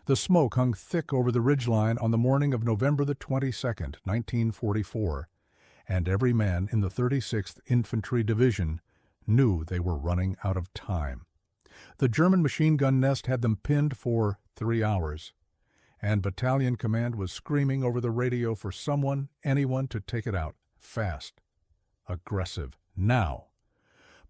The smoke hung thick over the ridgeline on the morning of November the 22nd, 1944, and every man in the 36th Infantry Division knew they were running out of time. The German machine gun nest had them pinned for 3 hours, and battalion command was screaming over the radio for someone, anyone, to take it out, fast, aggressive, now.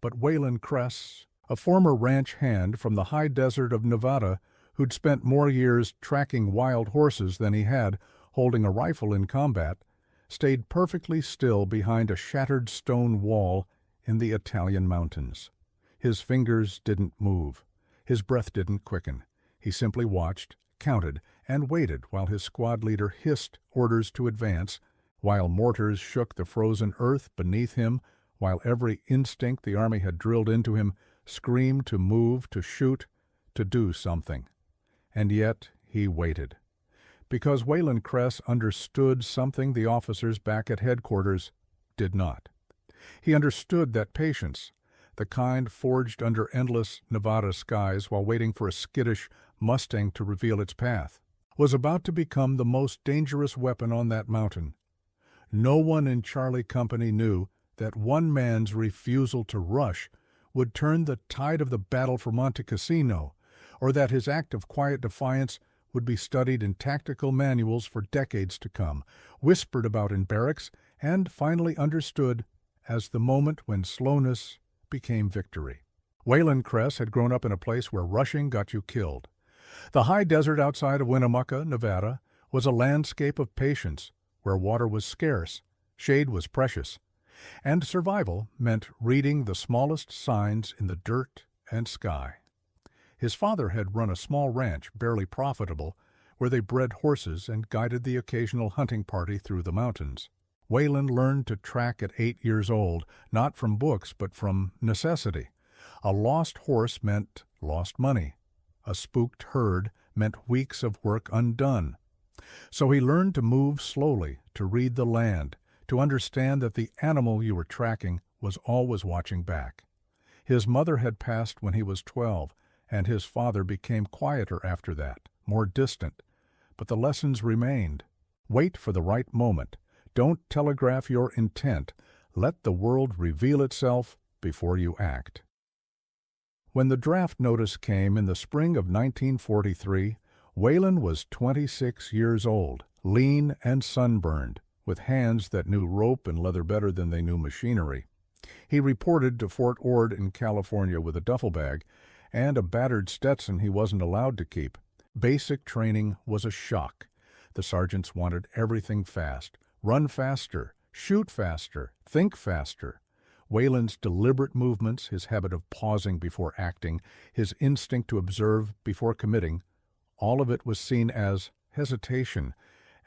But Waylon Kress, a former ranch hand from the high desert of Nevada who'd spent more years tracking wild horses than he had holding a rifle in combat, stayed perfectly still behind a shattered stone wall in the Italian mountains. His fingers didn't move. His breath didn't quicken. He simply watched, counted, and waited while his squad leader hissed orders to advance, while mortars shook the frozen earth beneath him, while every instinct the Army had drilled into him screamed to move, to shoot, to do something. And yet he waited. Because Waylon Kress understood something the officers back at headquarters did not. He understood that patience, the kind forged under endless Nevada skies while waiting for a skittish Mustang to reveal its path, was about to become the most dangerous weapon on that mountain. No one in Charlie Company knew that one man's refusal to rush would turn the tide of the battle for Monte Cassino, or that his act of quiet defiance would be studied in tactical manuals for decades to come, whispered about in barracks, and finally understood as the moment when slowness became victory. Waylon Kress had grown up in a place where rushing got you killed. The high desert outside of Winnemucca, Nevada, was a landscape of patience, where water was scarce, shade was precious, and survival meant reading the smallest signs in the dirt and sky. His father had run a small ranch, barely profitable, where they bred horses and guided the occasional hunting party through the mountains. Waylon learned to track at 8 years old, not from books but from necessity. A lost horse meant lost money. A spooked herd meant weeks of work undone. So he learned to move slowly, to read the land, to understand that the animal you were tracking was always watching back. His mother had passed when he was 12, and his father became quieter after that, more distant. But the lessons remained. Wait for the right moment. Don't telegraph your intent. Let the world reveal itself before you act. When the draft notice came in the spring of 1943, Waylon was 26 years old, lean and sunburned, with hands that knew rope and leather better than they knew machinery. He reported to Fort Ord in California with a duffel bag and a battered Stetson he wasn't allowed to keep. Basic training was a shock. The sergeants wanted everything fast. Run faster, shoot faster, think faster. Waylon's deliberate movements, his habit of pausing before acting, his instinct to observe before committing, all of it was seen as hesitation,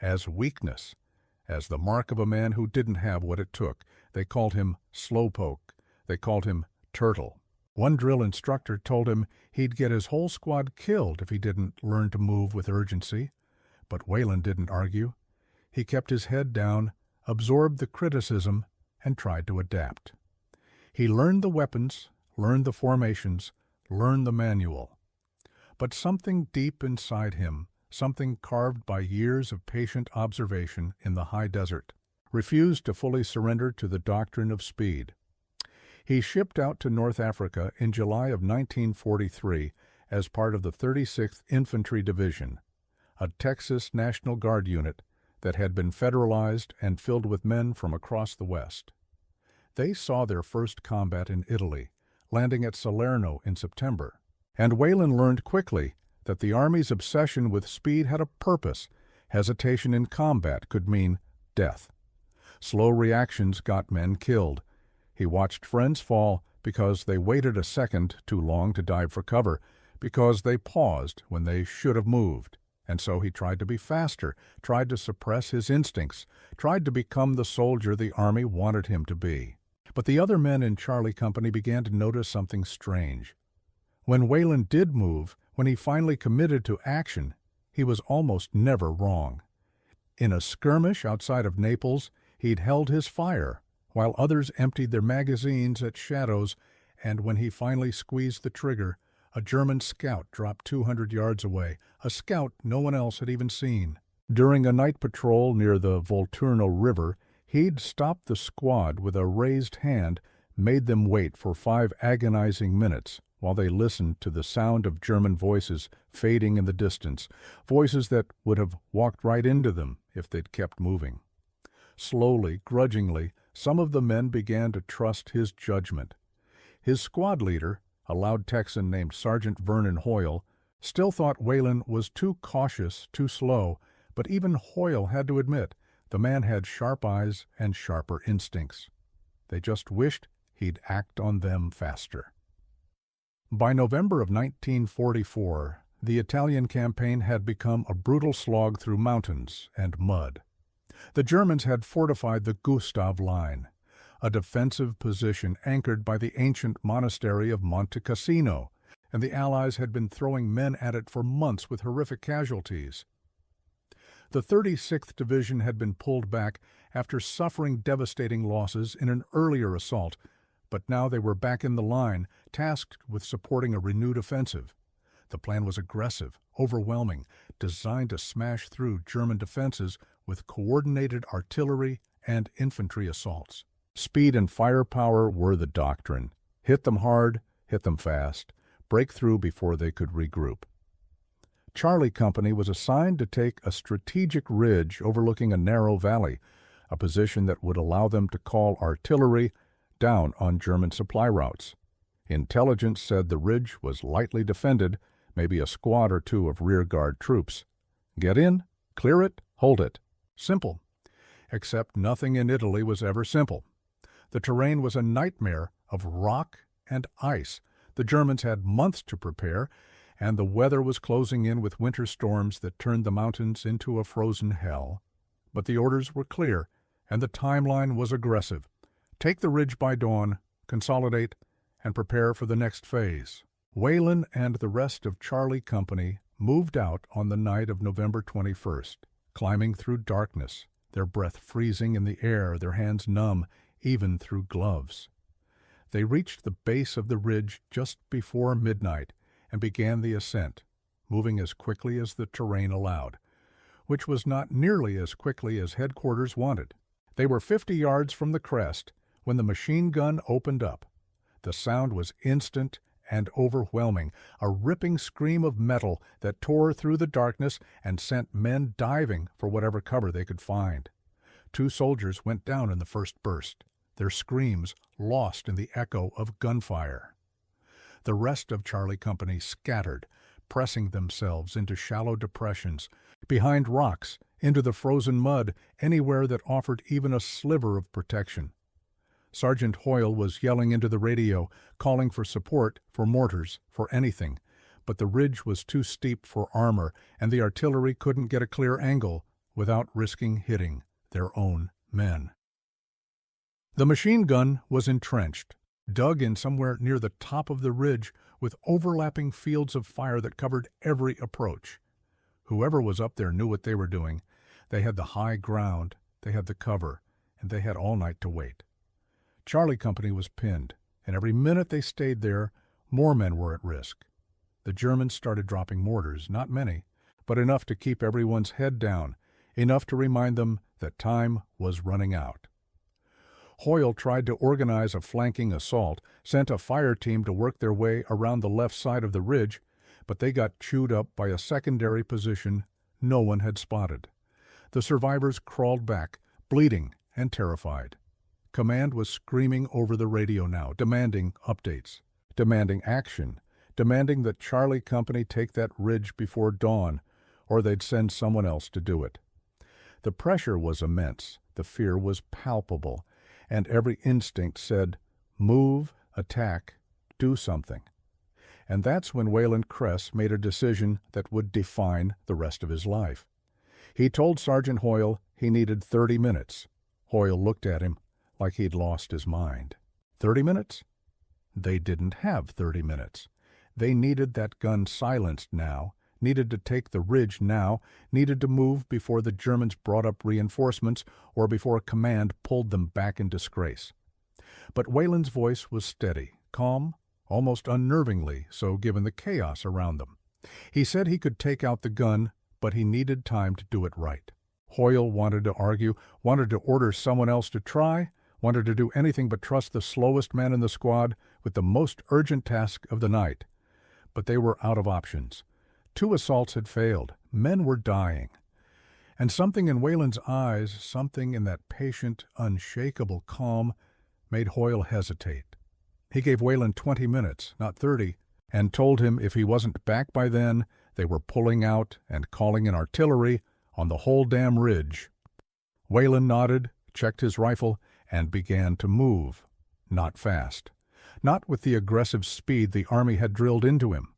as weakness, as the mark of a man who didn't have what it took. They called him slowpoke. They called him turtle. One drill instructor told him he'd get his whole squad killed if he didn't learn to move with urgency. But Waylon didn't argue. He kept his head down, absorbed the criticism, and tried to adapt. He learned the weapons, learned the formations, learned the manual. But something deep inside him, something carved by years of patient observation in the high desert, refused to fully surrender to the doctrine of speed. He shipped out to North Africa in July of 1943 as part of the 36th Infantry Division, a Texas National Guard unit that had been federalized and filled with men from across the West. They saw their first combat in Italy, landing at Salerno in September. And Waylon learned quickly that the Army's obsession with speed had a purpose. Hesitation in combat could mean death. Slow reactions got men killed. He watched friends fall because they waited a second too long to dive for cover, because they paused when they should have moved. And so he tried to be faster, tried to suppress his instincts, tried to become the soldier the Army wanted him to be. But the other men in Charlie Company began to notice something strange. When Waylon did move, when he finally committed to action, he was almost never wrong. In a skirmish outside of Naples, he'd held his fire, while others emptied their magazines at shadows, and when he finally squeezed the trigger, A German scout dropped 200 yards away, a scout no one else had even seen. During a night patrol near the Volturno River, he'd stopped the squad with a raised hand, made them wait for 5 agonizing minutes while they listened to the sound of German voices fading in the distance, voices that would have walked right into them if they'd kept moving. Slowly, grudgingly, some of the men began to trust his judgment. His squad leader, a loud Texan named Sergeant Vernon Hoyle, still thought Whalen was too cautious, too slow, but even Hoyle had to admit the man had sharp eyes and sharper instincts. They just wished he'd act on them faster. By November of 1944, the Italian campaign had become a brutal slog through mountains and mud. The Germans had fortified the Gustav Line, a defensive position anchored by the ancient monastery of Monte Cassino, and the Allies had been throwing men at it for months with horrific casualties. The 36th Division had been pulled back after suffering devastating losses in an earlier assault, but now they were back in the line, tasked with supporting a renewed offensive. The plan was aggressive, overwhelming, designed to smash through German defenses with coordinated artillery and infantry assaults. Speed and firepower were the doctrine. Hit them hard, hit them fast, break through before they could regroup. Charlie Company was assigned to take a strategic ridge overlooking a narrow valley, a position that would allow them to call artillery down on German supply routes. Intelligence said the ridge was lightly defended, maybe a squad or two of rearguard troops. Get in, clear it, hold it. Simple. Except nothing in Italy was ever simple. The terrain was a nightmare of rock and ice. The Germans had months to prepare, and the weather was closing in with winter storms that turned the mountains into a frozen hell. But the orders were clear, and the timeline was aggressive. Take the ridge by dawn, consolidate, and prepare for the next phase. Whalen and the rest of Charlie Company moved out on the night of November 21st, climbing through darkness, their breath freezing in the air, their hands numb, even through gloves. They reached the base of the ridge just before midnight and began the ascent, moving as quickly as the terrain allowed, which was not nearly as quickly as headquarters wanted. They were 50 yards from the crest when the machine gun opened up. The sound was instant and overwhelming, a ripping scream of metal that tore through the darkness and sent men diving for whatever cover they could find. 2 soldiers went down in the first burst, their screams lost in the echo of gunfire. The rest of Charlie Company scattered, pressing themselves into shallow depressions, behind rocks, into the frozen mud, anywhere that offered even a sliver of protection. Sergeant Hoyle was yelling into the radio, calling for support, for mortars, for anything, but the ridge was too steep for armor, and the artillery couldn't get a clear angle without risking hitting their own men. The machine gun was entrenched, dug in somewhere near the top of the ridge with overlapping fields of fire that covered every approach. Whoever was up there knew what they were doing. They had the high ground, they had the cover, and they had all night to wait. Charlie Company was pinned, and every minute they stayed there, more men were at risk. The Germans started dropping mortars, not many, but enough to keep everyone's head down, enough to remind them that time was running out. Hoyle tried to organize a flanking assault, sent a fire team to work their way around the left side of the ridge, but they got chewed up by a secondary position no one had spotted. The survivors crawled back, bleeding and terrified. Command was screaming over the radio now, demanding updates, demanding action, demanding that Charlie Company take that ridge before dawn, or they'd send someone else to do it. The pressure was immense, the fear was palpable, and every instinct said, move, attack, do something. And that's when Whalen Kress made a decision that would define the rest of his life. He told Sergeant Hoyle he needed 30 minutes. Hoyle looked at him like he'd lost his mind. 30 minutes? They didn't have 30 minutes. They needed that gun silenced now, needed to take the ridge now, needed to move before the Germans brought up reinforcements or before command pulled them back in disgrace. But Whalen's voice was steady, calm, almost unnervingly so given the chaos around them. He said he could take out the gun, but he needed time to do it right. Hoyle wanted to argue, wanted to order someone else to try, wanted to do anything but trust the slowest man in the squad with the most urgent task of the night. But they were out of options. 2 assaults had failed. Men were dying. And something in Whalen's eyes, something in that patient, unshakable calm, made Hoyle hesitate. He gave Whalen 20 minutes, not 30, and told him if he wasn't back by then, they were pulling out and calling in artillery on the whole damn ridge. Whalen nodded, checked his rifle, and began to move. Not fast. Not with the aggressive speed the Army had drilled into him,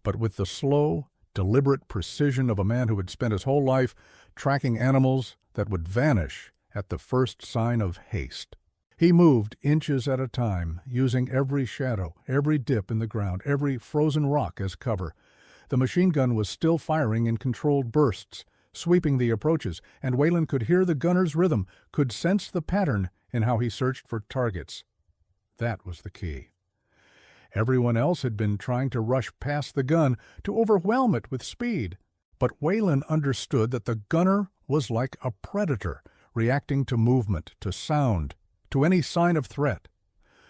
but with the slow, deliberate precision of a man who had spent his whole life tracking animals that would vanish at the first sign of haste. He moved inches at a time, using every shadow, every dip in the ground, every frozen rock as cover. The machine gun was still firing in controlled bursts, sweeping the approaches, and Whalen could hear the gunner's rhythm, could sense the pattern in how he searched for targets. That was the key. Everyone else had been trying to rush past the gun, to overwhelm it with speed. But Whalen understood that the gunner was like a predator, reacting to movement, to sound, to any sign of threat.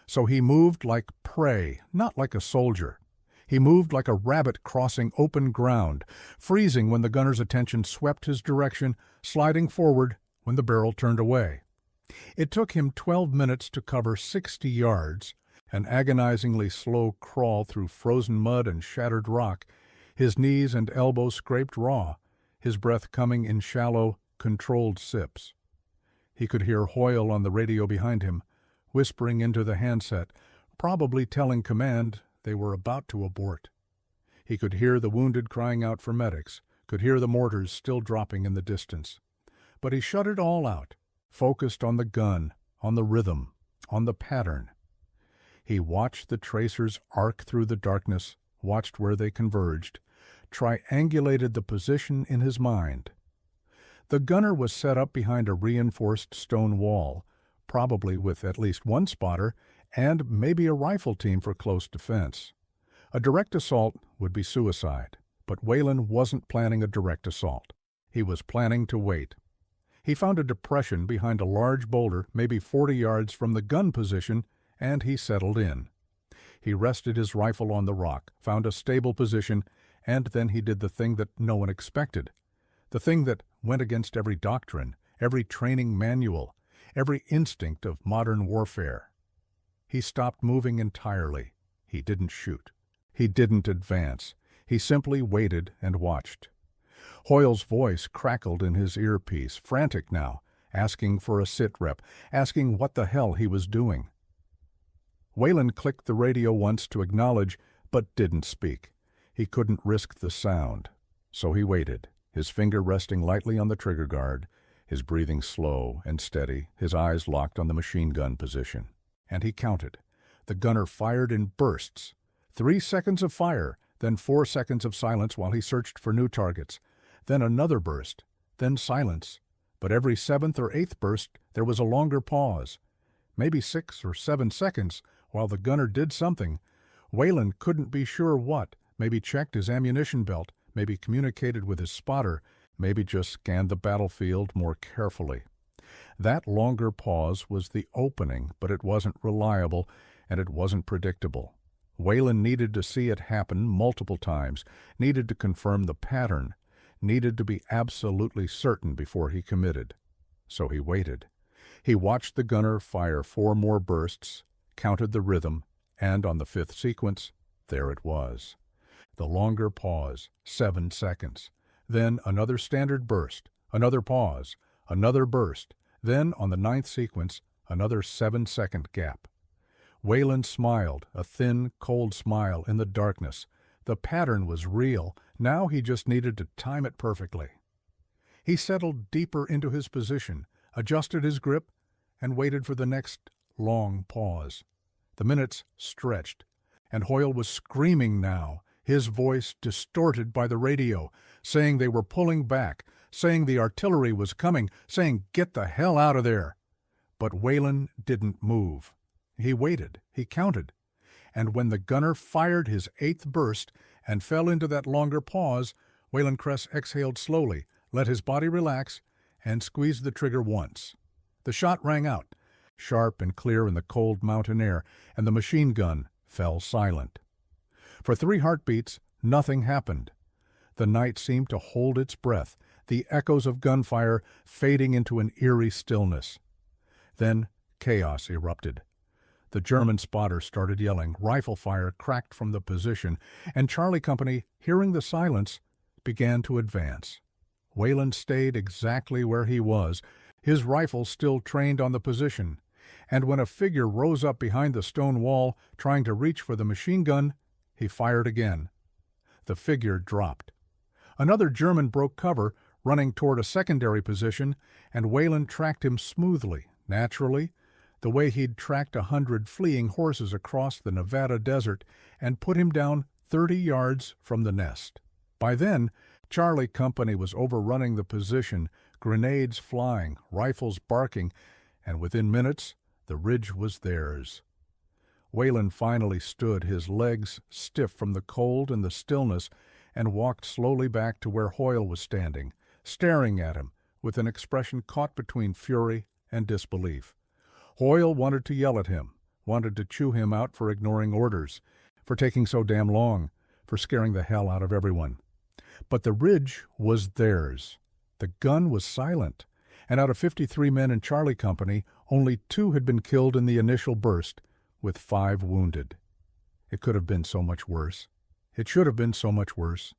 So he moved like prey, not like a soldier. He moved like a rabbit crossing open ground, freezing when the gunner's attention swept his direction, sliding forward when the barrel turned away. It took him 12 minutes to cover 60 yards, an agonizingly slow crawl through frozen mud and shattered rock, his knees and elbows scraped raw, his breath coming in shallow, controlled sips. He could hear Hoyle on the radio behind him, whispering into the handset, probably telling command they were about to abort. He could hear the wounded crying out for medics, could hear the mortars still dropping in the distance. But he shut it all out, focused on the gun, on the rhythm, on the pattern. He watched the tracers arc through the darkness, watched where they converged, triangulated the position in his mind. The gunner was set up behind a reinforced stone wall, probably with at least one spotter and maybe a rifle team for close defense. A direct assault would be suicide, but Whalen wasn't planning a direct assault. He was planning to wait. He found a depression behind a large boulder, maybe 40 yards from the gun position, and he settled in. He rested his rifle on the rock, found a stable position, and then he did the thing that no one expected, the thing that went against every doctrine, every training manual, every instinct of modern warfare. He stopped moving entirely. He didn't shoot. He didn't advance. He simply waited and watched. Hoyle's voice crackled in his earpiece, frantic now, asking for a sit rep, asking what the hell he was doing. Whalen clicked the radio once to acknowledge, but didn't speak. He couldn't risk the sound. So he waited, his finger resting lightly on the trigger guard, his breathing slow and steady, his eyes locked on the machine gun position. And he counted. The gunner fired in bursts. 3 seconds of fire, then 4 seconds of silence while he searched for new targets. Then another burst, then silence. But every 7th or 8th burst there was a longer pause. Maybe 6 or 7 seconds while the gunner did something. Whalen couldn't be sure what. Maybe checked his ammunition belt, maybe communicated with his spotter, maybe just scanned the battlefield more carefully. That longer pause was the opening, but it wasn't reliable, and it wasn't predictable. Whalen needed to see it happen multiple times, needed to confirm the pattern, needed to be absolutely certain before he committed. So he waited. He watched the gunner fire 4 more bursts, counted the rhythm, and on the 5th sequence, there it was. The longer pause, 7 seconds. Then another standard burst, another pause, another burst. Then, on the 9th sequence, another 7-second gap. Whalen smiled, a thin, cold smile in the darkness. The pattern was real. Now he just needed to time it perfectly. He settled deeper into his position, adjusted his grip, and waited for the next long pause. The minutes stretched, and Hoyle was screaming now, his voice distorted by the radio, saying they were pulling back, saying the artillery was coming, saying, "Get the hell out of there." But Whalen didn't move. He waited. He counted. and when the gunner fired his 8th burst and fell into that longer pause, Waylon Kress exhaled slowly, let his body relax, and squeezed the trigger once. The shot rang out, sharp and clear in the cold mountain air, and the machine gun fell silent. For 3 heartbeats, nothing happened. The night seemed to hold its breath, the echoes of gunfire fading into an eerie stillness. Then chaos erupted. The German spotter started yelling, rifle fire cracked from the position, and Charlie Company, hearing the silence, began to advance. Waylon stayed exactly where he was, his rifle still trained on the position, and when a figure rose up behind the stone wall, trying to reach for the machine gun, he fired again. The figure dropped. Another German broke cover, running toward a secondary position, and Waylon tracked him smoothly, naturally, the way he'd tracked 100 fleeing horses across the Nevada desert, and put him down 30 yards from the nest. By then, Charlie Company was overrunning the position, grenades flying, rifles barking, and within minutes, the ridge was theirs. Waylon finally stood, his legs stiff from the cold and the stillness, and walked slowly back to where Hoyle was standing, staring at him with an expression caught between fury and disbelief. Hoyle wanted to yell at him, wanted to chew him out for ignoring orders, for taking so damn long, for scaring the hell out of everyone. But the ridge was theirs. The gun was silent, and out of 53 men in Charlie Company, only 2 had been killed in the initial burst, with 5 wounded. It could have been so much worse. It should have been so much worse.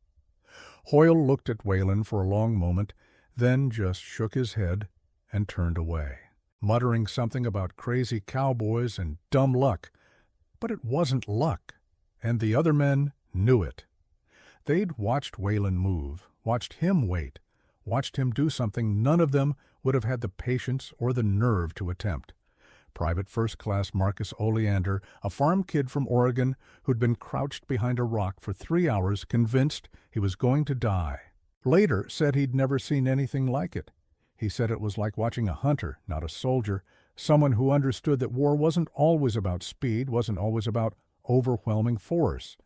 Hoyle looked at Waylon for a long moment, then just shook his head and turned away, muttering something about crazy cowboys and dumb luck. But it wasn't luck, and the other men knew it. They'd watched Waylon move, watched him wait, watched him do something none of them would have had the patience or the nerve to attempt. Private First Class Marcus Oleander, a farm kid from Oregon who'd been crouched behind a rock for 3 hours, convinced he was going to die. Later said he'd never seen anything like it. He said it was like watching a hunter, not a soldier, someone who understood that war wasn't always about speed, wasn't always about overwhelming force.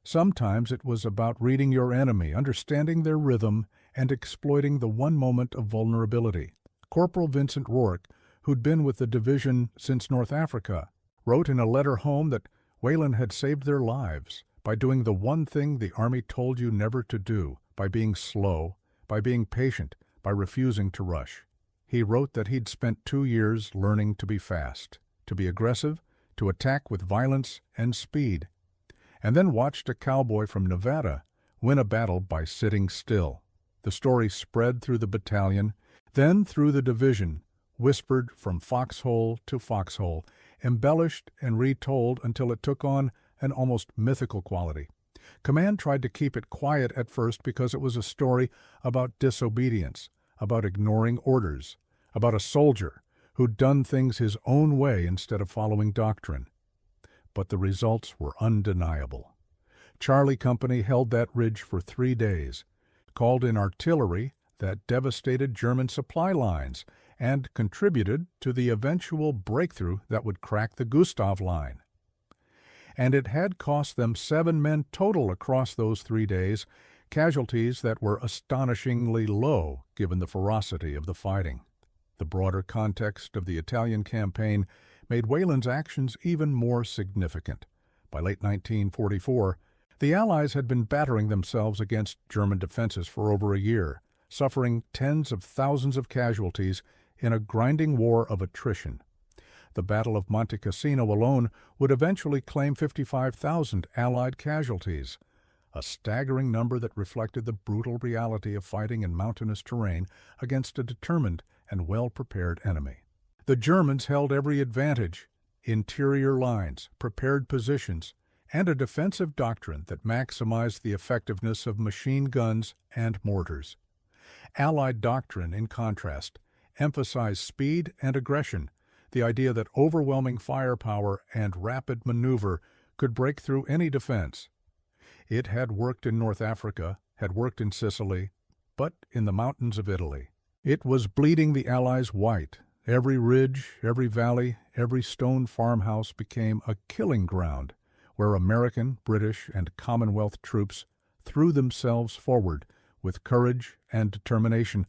Sometimes it was about reading your enemy, understanding their rhythm, and exploiting the one moment of vulnerability. Corporal Vincent Rourke, who'd been with the division since North Africa, wrote in a letter home that Waylon had saved their lives by doing the one thing the Army told you never to do, by being slow, by being patient, by refusing to rush. He wrote that he'd spent 2 years learning to be fast, to be aggressive, to attack with violence and speed, and then watched a cowboy from Nevada win a battle by sitting still. The story spread through the battalion, then through the division, whispered from foxhole to foxhole, embellished and retold until it took on an almost mythical quality. Command tried to keep it quiet at first because it was a story about disobedience, about ignoring orders, about a soldier who'd done things his own way instead of following doctrine. But the results were undeniable. Charlie Company held that ridge for 3 days, called in artillery that devastated German supply lines, and contributed to the eventual breakthrough that would crack the Gustav Line. And it had cost them 7 men total across those 3 days, casualties that were astonishingly low given the ferocity of the fighting. The broader context of the Italian campaign made Waylon's actions even more significant. By late 1944, the Allies had been battering themselves against German defenses for over a year, suffering tens of thousands of casualties in a grinding war of attrition. The Battle of Monte Cassino alone would eventually claim 55,000 Allied casualties, a staggering number that reflected the brutal reality of fighting in mountainous terrain against a determined and well-prepared enemy. The Germans held every advantage: interior lines, prepared positions, and a defensive doctrine that maximized the effectiveness of machine guns and mortars. Allied doctrine, in contrast, emphasized speed and aggression, the idea that overwhelming firepower and rapid maneuver could break through any defense. It had worked in North Africa, had worked in Sicily, but in the mountains of Italy, it was bleeding the Allies white. Every ridge, every valley, every stone farmhouse became a killing ground, where American, British, and Commonwealth troops threw themselves forward with courage and determination,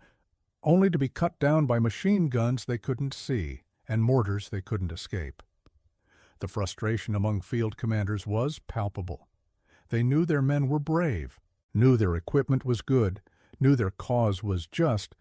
only to be cut down by machine guns they couldn't see and mortars they couldn't escape. The frustration among field commanders was palpable. They knew their men were brave, knew their equipment was good, knew their cause was just,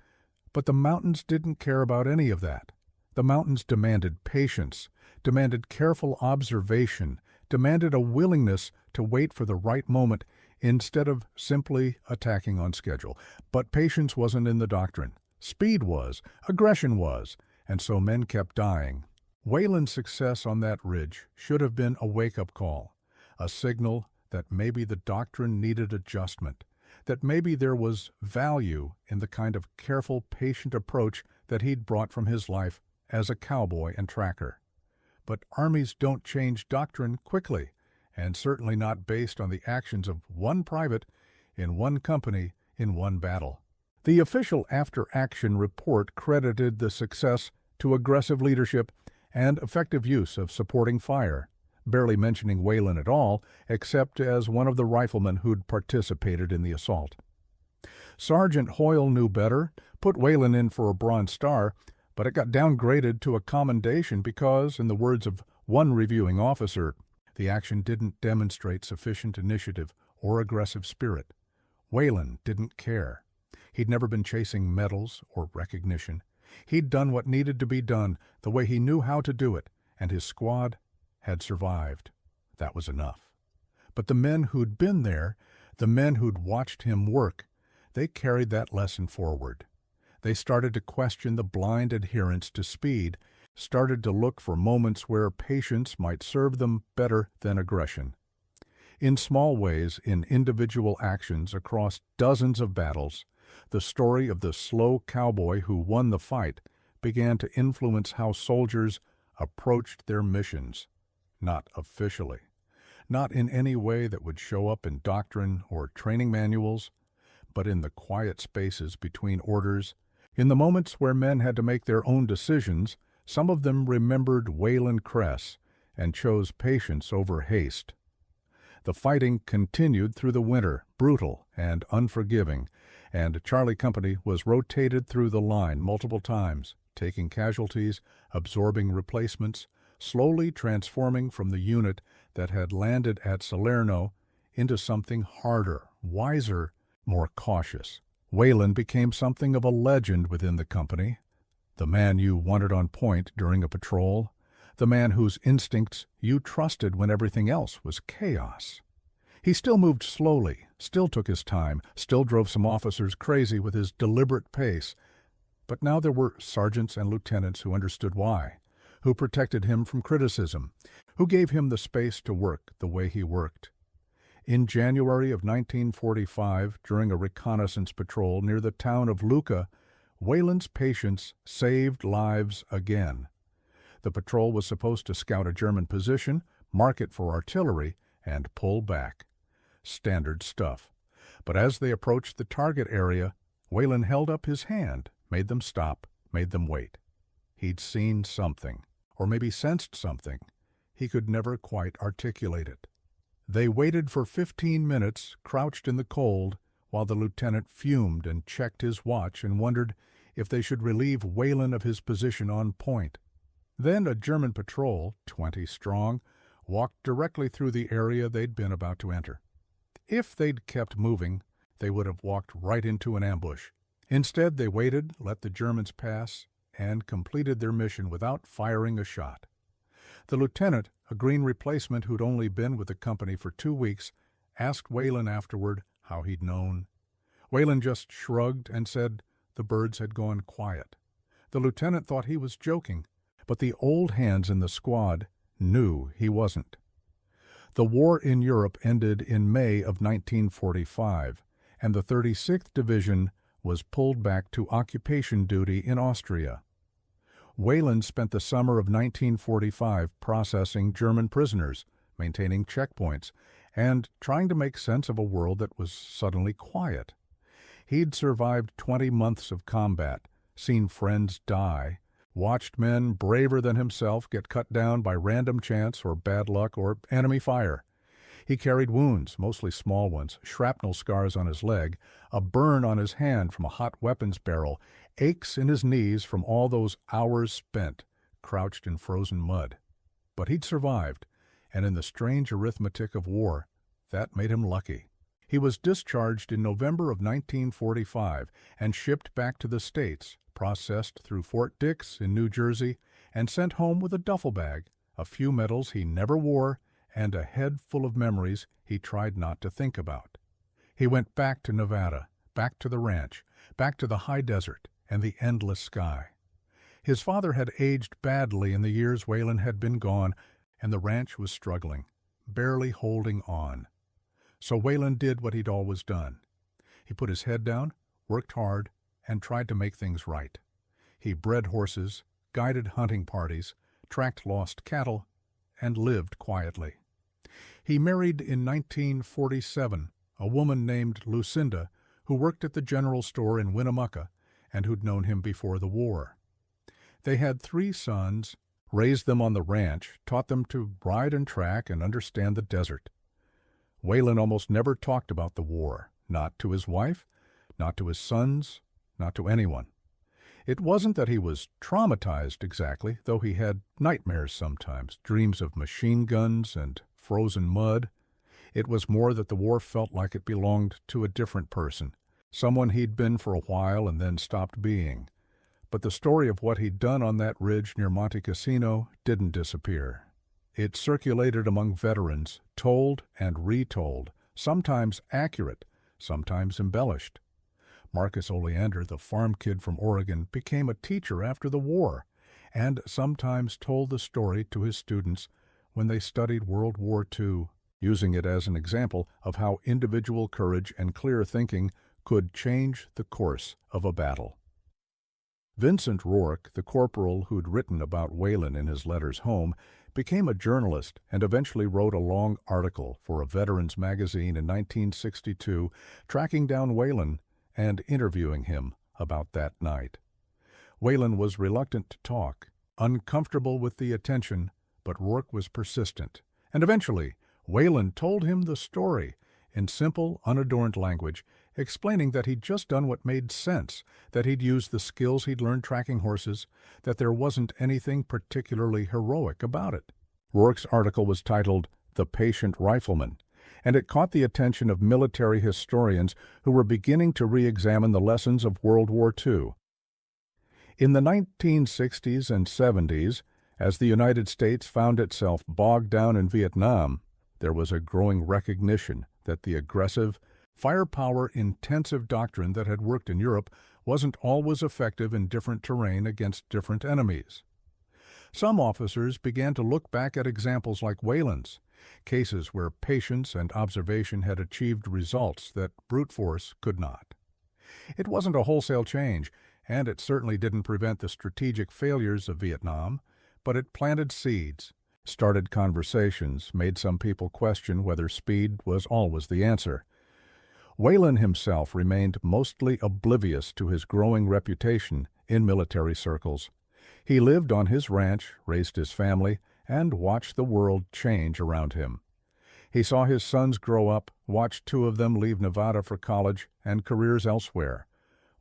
but the mountains didn't care about any of that. The mountains demanded patience, demanded careful observation, demanded a willingness to wait for the right moment instead of simply attacking on schedule. But patience wasn't in the doctrine. Speed was, aggression was, and so men kept dying. Wayland's success on that ridge should have been a wake-up call, a signal that maybe the doctrine needed adjustment, that maybe there was value in the kind of careful, patient approach that he'd brought from his life as a cowboy and tracker. But armies don't change doctrine quickly, and certainly not based on the actions of one private in one company in one battle. The official after-action report credited the success to aggressive leadership and effective use of supporting fire, barely mentioning Wayland at all, except as one of the riflemen who'd participated in the assault. Sergeant Hoyle knew better, put Wayland in for a Bronze Star, but it got downgraded to a commendation because, in the words of one reviewing officer, the action didn't demonstrate sufficient initiative or aggressive spirit. Wayland didn't care. He'd never been chasing medals or recognition. He'd done what needed to be done the way he knew how to do it, and his squad had survived. That was enough. But the men who'd been there, the men who'd watched him work, they carried that lesson forward. They started to question the blind adherence to speed, started to look for moments where patience might serve them better than aggression. In small ways, in individual actions across dozens of battles, the story of the slow cowboy who won the fight began to influence how soldiers approached their missions, not officially, not in any way that would show up in doctrine or training manuals, but in the quiet spaces between orders, in the moments where men had to make their own decisions. Some of them remembered Wayland Cress and chose patience over haste. The fighting continued through the winter, brutal and unforgiving, and Charlie Company was rotated through the line multiple times, taking casualties, absorbing replacements, slowly transforming from the unit that had landed at Salerno into something harder, wiser, more cautious. Wayland became something of a legend within the company, the man you wanted on point during a patrol, the man whose instincts you trusted when everything else was chaos. He still moved slowly, still took his time, still drove some officers crazy with his deliberate pace, but now there were sergeants and lieutenants who understood why, who protected him from criticism, who gave him the space to work the way he worked. In January of 1945, during a reconnaissance patrol near the town of Lucca, Wayland's patience saved lives again. The patrol was supposed to scout a German position, mark it for artillery, and pull back. Standard stuff. But as they approached the target area, Wayland held up his hand, made them stop, made them wait. He'd seen something, or maybe sensed something. He could never quite articulate it. They waited for 15 minutes, crouched in the cold, while the lieutenant fumed and checked his watch and wondered if they should relieve Wayland of his position on point. Then a German patrol, 20 strong, walked directly through the area they'd been about to enter. If they'd kept moving, they would have walked right into an ambush. Instead, they waited, let the Germans pass, and completed their mission without firing a shot. The lieutenant, a green replacement who'd only been with the company for 2 weeks, asked Wayland afterward how he'd known. Wayland just shrugged and said the birds had gone quiet. The lieutenant thought he was joking, but the old hands in the squad knew he wasn't. The war in Europe ended in May of 1945, and the 36th Division was pulled back to occupation duty in Austria. Wayland spent the summer of 1945 processing German prisoners, maintaining checkpoints, and trying to make sense of a world that was suddenly quiet. He'd survived 20 months of combat, seen friends die, watched men braver than himself get cut down by random chance or bad luck or enemy fire. He carried wounds, mostly small ones, shrapnel scars on his leg, a burn on his hand from a hot weapons barrel, aches in his knees from all those hours spent crouched in frozen mud. But he'd survived, and in the strange arithmetic of war, that made him lucky. He was discharged in November of 1945 and shipped back to the States, processed through Fort Dix in New Jersey, and sent home with a duffel bag, a few medals he never wore, and a head full of memories he tried not to think about. He went back to Nevada, back to the ranch, back to the high desert and the endless sky. His father had aged badly in the years Wayland had been gone, and the ranch was struggling, barely holding on. So Wayland did what he'd always done. He put his head down, worked hard, and tried to make things right. He bred horses, guided hunting parties, tracked lost cattle, and lived quietly. He married in 1947 a woman named Lucinda who worked at the general store in Winnemucca and who'd known him before the war. They had 3 sons, raised them on the ranch, taught them to ride and track and understand the desert. Wayland almost never talked about the war, not to his wife, not to his sons, not to anyone. It wasn't that he was traumatized exactly, though he had nightmares sometimes, dreams of machine guns and frozen mud. It was more that the war felt like it belonged to a different person, someone he'd been for a while and then stopped being. But the story of what he'd done on that ridge near Monte Cassino didn't disappear. It circulated among veterans, told and retold, sometimes accurate, sometimes embellished. Marcus Oleander, the farm kid from Oregon, became a teacher after the war, and sometimes told the story to his students when they studied World War II, using it as an example of how individual courage and clear thinking could change the course of a battle. Vincent Rourke, the corporal who'd written about Wayland in his letters home, became a journalist and eventually wrote a long article for a veterans magazine in 1962, tracking down Wayland and interviewing him about that night. Wayland was reluctant to talk, uncomfortable with the attention, but Rourke was persistent, and eventually Wayland told him the story in simple, unadorned language, explaining that he'd just done what made sense, that he'd used the skills he'd learned tracking horses, that there wasn't anything particularly heroic about it. Rourke's article was titled "The Patient Rifleman," and it caught the attention of military historians who were beginning to re-examine the lessons of World War II. In the 1960s and 70s, as the United States found itself bogged down in Vietnam, there was a growing recognition that the aggressive, firepower-intensive doctrine that had worked in Europe wasn't always effective in different terrain against different enemies. Some officers began to look back at examples like Wayland's, cases where patience and observation had achieved results that brute force could not. It wasn't a wholesale change, and it certainly didn't prevent the strategic failures of Vietnam, but it planted seeds, started conversations, made some people question whether speed was always the answer. Wayland himself remained mostly oblivious to his growing reputation in military circles. He lived on his ranch, raised his family, and watched the world change around him. He saw his sons grow up, watched 2 of them leave Nevada for college and careers elsewhere,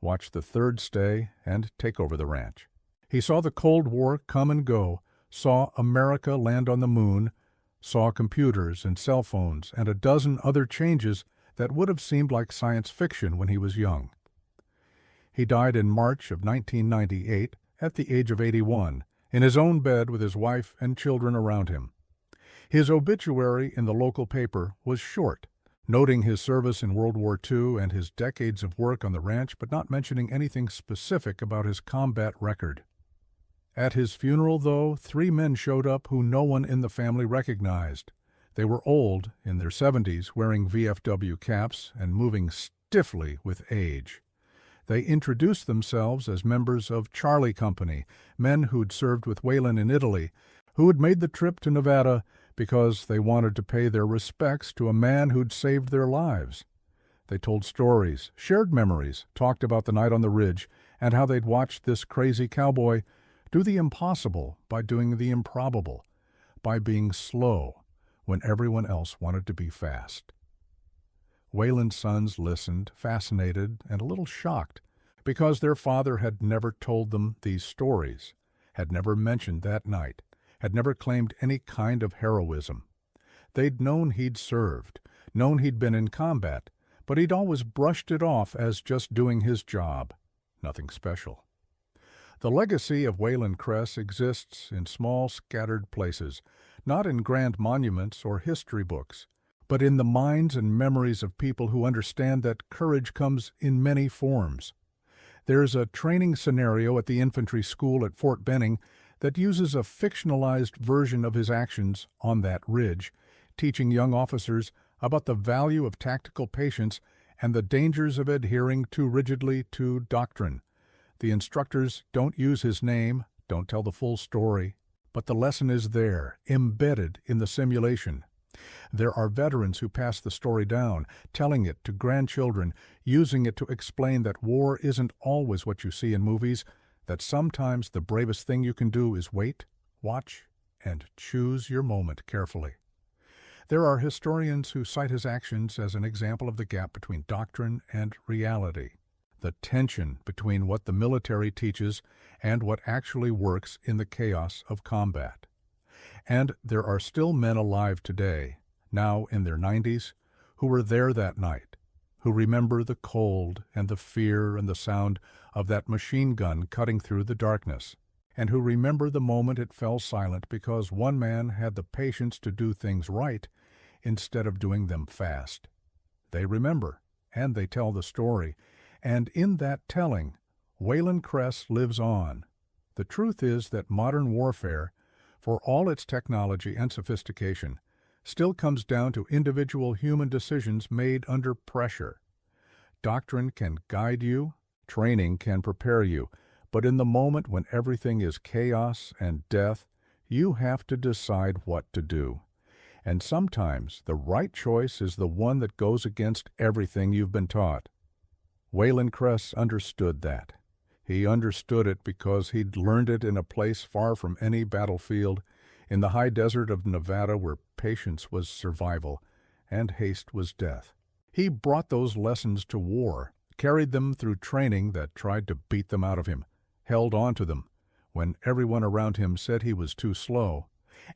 watched the 3rd stay and take over the ranch. He saw the Cold War come and go, saw America land on the moon, saw computers and cell phones and a dozen other changes that would have seemed like science fiction when he was young. He died in March of 1998 at the age of 81, in his own bed with his wife and children around him. His obituary in the local paper was short, noting his service in World War II and his decades of work on the ranch, but not mentioning anything specific about his combat record. At his funeral, though, 3 men showed up who no one in the family recognized. They were old, in their 70s, wearing VFW caps and moving stiffly with age. They introduced themselves as members of Charlie Company, men who'd served with Wayland in Italy, who had made the trip to Nevada because they wanted to pay their respects to a man who'd saved their lives. They told stories, shared memories, talked about the night on the ridge, and how they'd watched this crazy cowboy do the impossible by doing the improbable, by being slow, when everyone else wanted to be fast. Wayland's sons listened, fascinated and a little shocked, because their father had never told them these stories, had never mentioned that night, had never claimed any kind of heroism. They'd known he'd served, known he'd been in combat, but he'd always brushed it off as just doing his job, nothing special. The legacy of Wayland Cress exists in small, scattered places, not in grand monuments or history books, but in the minds and memories of people who understand that courage comes in many forms. There's a training scenario at the infantry school at Fort Benning that uses a fictionalized version of his actions on that ridge, teaching young officers about the value of tactical patience and the dangers of adhering too rigidly to doctrine. The instructors don't use his name, don't tell the full story, but the lesson is there, embedded in the simulation. There are veterans who pass the story down, telling it to grandchildren, using it to explain that war isn't always what you see in movies, that sometimes the bravest thing you can do is wait, watch, and choose your moment carefully. There are historians who cite his actions as an example of the gap between doctrine and reality, the tension between what the military teaches and what actually works in the chaos of combat. And there are still men alive today, now in their 90s, who were there that night, who remember the cold and the fear and the sound of that machine gun cutting through the darkness, and who remember the moment it fell silent because one man had the patience to do things right instead of doing them fast. They remember, and they tell the story, and in that telling, Wayland Cress lives on. The truth is that modern warfare, for all its technology and sophistication, still comes down to individual human decisions made under pressure. Doctrine can guide you, training can prepare you, but in the moment when everything is chaos and death, you have to decide what to do. And sometimes the right choice is the one that goes against everything you've been taught. Wayland Cress understood that. He understood it because he'd learned it in a place far from any battlefield, in the high desert of Nevada where patience was survival and haste was death. He brought those lessons to war, carried them through training that tried to beat them out of him, held on to them when everyone around him said he was too slow,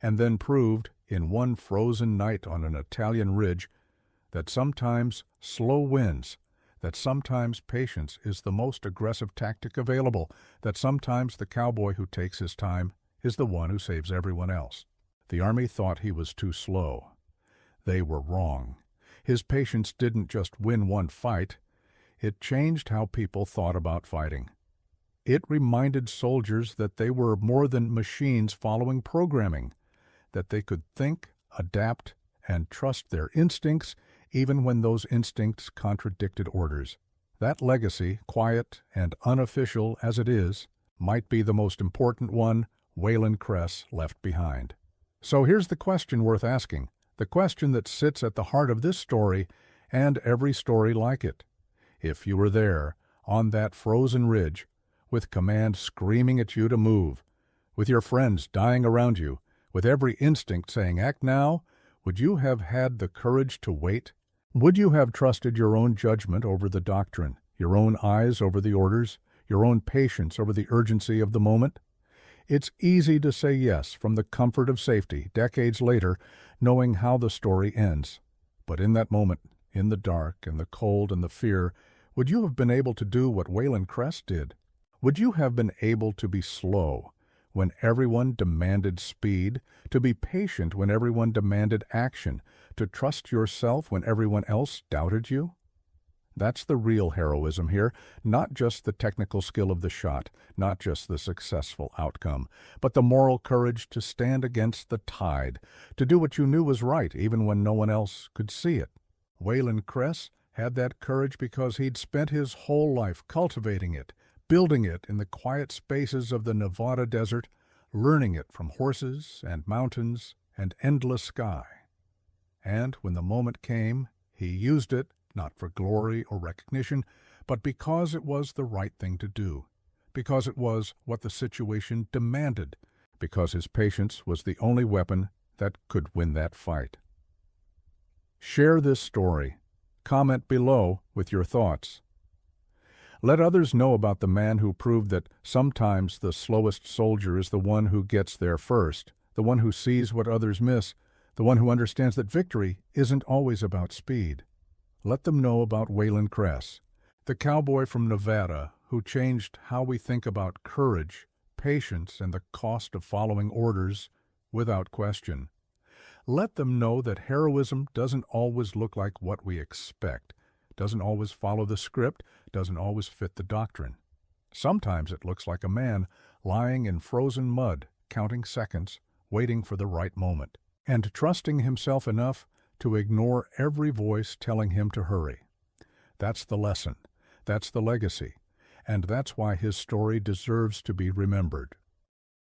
and then proved, in one frozen night on an Italian ridge, that sometimes slow wins, that sometimes patience is the most aggressive tactic available, that sometimes the cowboy who takes his time is the one who saves everyone else. The Army thought he was too slow. They were wrong. His patience didn't just win one fight. It changed how people thought about fighting. It reminded soldiers that they were more than machines following programming, that they could think, adapt, and trust their instincts even when those instincts contradicted orders. That legacy, quiet and unofficial as it is, might be the most important one Wayland Cress left behind. So here's the question worth asking, the question that sits at the heart of this story and every story like it. If you were there, on that frozen ridge, with command screaming at you to move, with your friends dying around you, with every instinct saying, "Act now," would you have had the courage to wait? Would you have trusted your own judgment over the doctrine, your own eyes over the orders, your own patience over the urgency of the moment? It's easy to say yes from the comfort of safety, decades later, knowing how the story ends. But in that moment, in the dark and the cold and the fear, would you have been able to do what Wayland Cress did? Would you have been able to be slow when everyone demanded speed, to be patient when everyone demanded action, to trust yourself when everyone else doubted you? That's the real heroism here, not just the technical skill of the shot, not just the successful outcome, but the moral courage to stand against the tide, to do what you knew was right even when no one else could see it. Wayland Cress had that courage because he'd spent his whole life cultivating it, building it in the quiet spaces of the Nevada desert, learning it from horses and mountains and endless sky. And when the moment came, he used it, not for glory or recognition, but because it was the right thing to do, because it was what the situation demanded, because his patience was the only weapon that could win that fight. Share this story. Comment below with your thoughts. Let others know about the man who proved that sometimes the slowest soldier is the one who gets there first, the one who sees what others miss, the one who understands that victory isn't always about speed. Let them know about Waylon Kress, the cowboy from Nevada who changed how we think about courage, patience, and the cost of following orders without question. Let them know that heroism doesn't always look like what we expect, doesn't always follow the script, doesn't always fit the doctrine. Sometimes it looks like a man lying in frozen mud, counting seconds, waiting for the right moment, and trusting himself enough to ignore every voice telling him to hurry. That's the lesson, that's the legacy, and that's why his story deserves to be remembered.